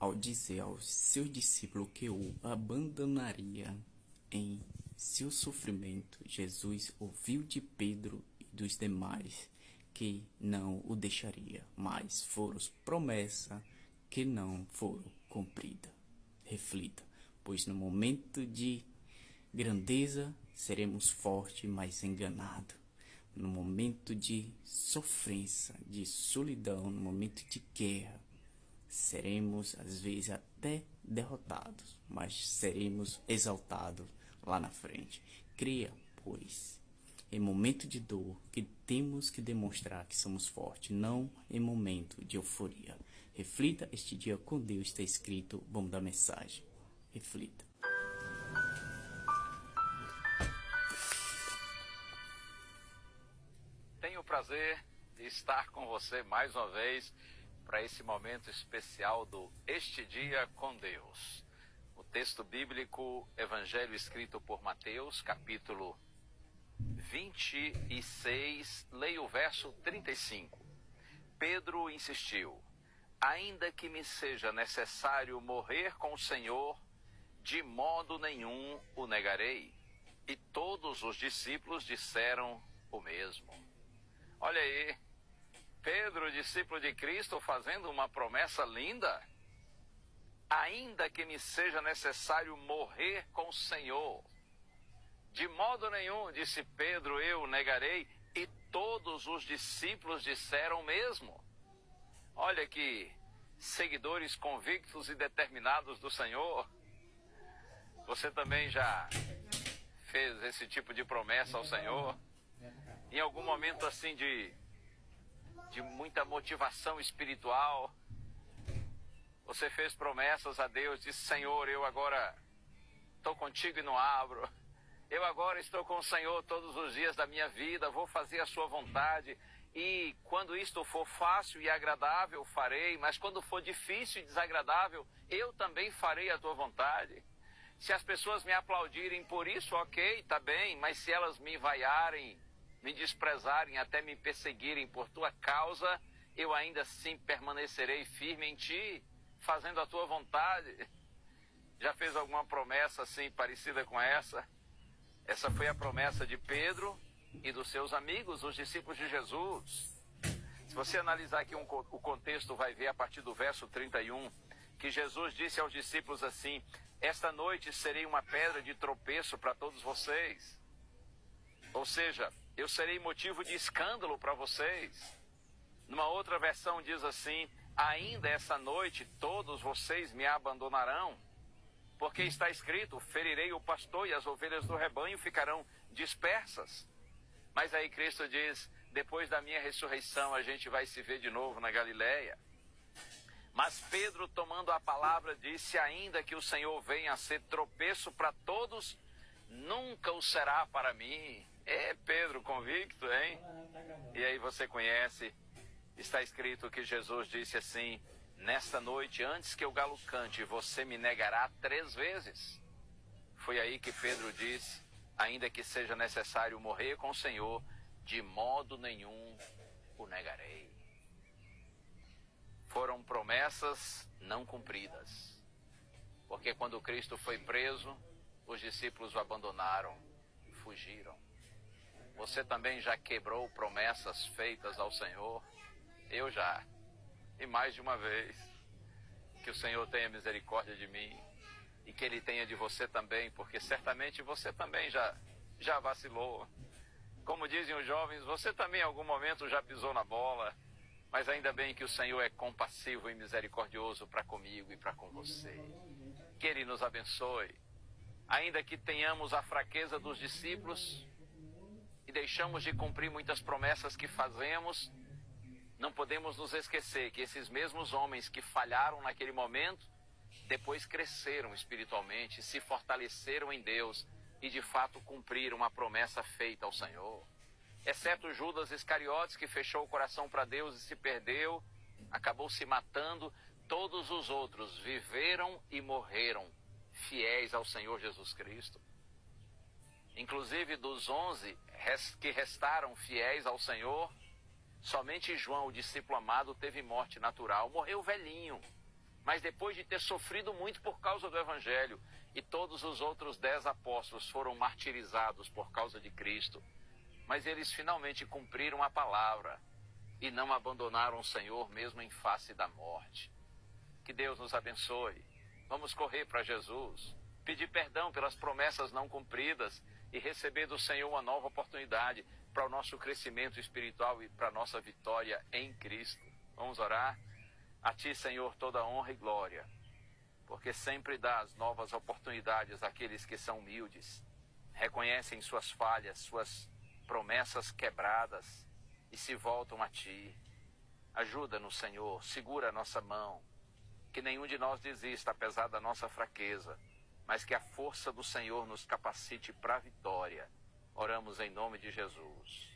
Ao dizer aos seus discípulos que o abandonaria em seu sofrimento, Jesus ouviu de Pedro e dos demais que não o deixaria, mas foram promessas que não foram cumpridas. Reflita, pois no momento de grandeza seremos fortes, mas enganados. No momento de sofrência, de solidão, no momento de guerra, seremos às vezes até derrotados, mas seremos exaltados lá na frente. Creia, pois, em momento de dor que temos que demonstrar que somos fortes, não em momento de euforia. Reflita este dia com Deus, está escrito, vamos dar mensagem. Reflita. Tenho o prazer de estar com você mais uma vez para esse momento especial do Este Dia com Deus. O texto bíblico, Evangelho escrito por Mateus, capítulo 26, leia o verso 35. Pedro insistiu: ainda que me seja necessário morrer com o Senhor, de modo nenhum o negarei. E todos os discípulos disseram o mesmo. Olha aí, Pedro, discípulo de Cristo, fazendo uma promessa linda. Ainda que me seja necessário morrer com o Senhor, de modo nenhum, disse Pedro, eu negarei. E todos os discípulos disseram o mesmo. Olha que seguidores convictos e determinados do Senhor. Você também já fez esse tipo de promessa ao Senhor? Em algum momento assim de muita motivação espiritual, você fez promessas a Deus, disse: Senhor, eu agora estou contigo e não abro. Eu agora estou com o Senhor todos os dias da minha vida, vou fazer a sua vontade. E quando isto for fácil e agradável, farei. Mas quando for difícil e desagradável, eu também farei a tua vontade. Se as pessoas me aplaudirem por isso, ok, tá bem. Mas se elas me vaiarem, me desprezarem, até me perseguirem por tua causa, eu ainda assim permanecerei firme em ti, fazendo a tua vontade. Já fez alguma promessa assim parecida com essa? Essa foi a promessa de Pedro e dos seus amigos, os discípulos de Jesus. Se você analisar aqui o contexto, vai ver a partir do verso 31, que Jesus disse aos discípulos assim: esta noite serei uma pedra de tropeço para todos vocês. Ou seja, eu serei motivo de escândalo para vocês. Numa outra versão diz assim: ainda essa noite todos vocês me abandonarão. Porque está escrito: ferirei o pastor e as ovelhas do rebanho ficarão dispersas. Mas aí Cristo diz: depois da minha ressurreição a gente vai se ver de novo na Galileia. Mas Pedro, tomando a palavra, disse: ainda que o Senhor venha a ser tropeço para todos, nunca o será para mim. É Pedro convicto, hein? E aí você conhece, está escrito que Jesus disse assim: nesta noite, antes que o galo cante, você me negará 3 vezes. Foi aí que Pedro disse: ainda que seja necessário morrer com o Senhor, de modo nenhum o negarei. Foram promessas não cumpridas. Porque quando Cristo foi preso, os discípulos o abandonaram e fugiram. Você também já quebrou promessas feitas ao Senhor? Eu já. E mais de uma vez. Que o Senhor tenha misericórdia de mim e que Ele tenha de você também, porque certamente você também já vacilou. Como dizem os jovens, você também em algum momento já pisou na bola, mas ainda bem que o Senhor é compassivo e misericordioso para comigo e para com você. Que Ele nos abençoe. Ainda que tenhamos a fraqueza dos discípulos e deixamos de cumprir muitas promessas que fazemos, não podemos nos esquecer que esses mesmos homens que falharam naquele momento, depois cresceram espiritualmente, se fortaleceram em Deus e de fato cumpriram a promessa feita ao Senhor. Exceto Judas Iscariotes, que fechou o coração para Deus e se perdeu, acabou se matando, todos os outros viveram e morreram fiéis ao Senhor Jesus Cristo. Inclusive dos 11 que restaram fiéis ao Senhor, somente João, o discípulo amado, teve morte natural, morreu velhinho. mas depois de ter sofrido muito por causa do Evangelho, e todos os outros 10 apóstolos foram martirizados por causa de Cristo, mas eles finalmente cumpriram a palavra e não abandonaram o Senhor mesmo em face da morte. Que Deus nos abençoe. Vamos correr para Jesus, pedir perdão pelas promessas não cumpridas e receber do Senhor uma nova oportunidade para o nosso crescimento espiritual e para a nossa vitória em Cristo. Vamos orar? A Ti, Senhor, toda honra e glória, porque sempre dás novas oportunidades àqueles que são humildes, reconhecem suas falhas, suas promessas quebradas e se voltam a Ti. Ajuda-nos, Senhor, segura a nossa mão, que nenhum de nós desista apesar da nossa fraqueza, mas que a força do Senhor nos capacite para a vitória. Oramos em nome de Jesus.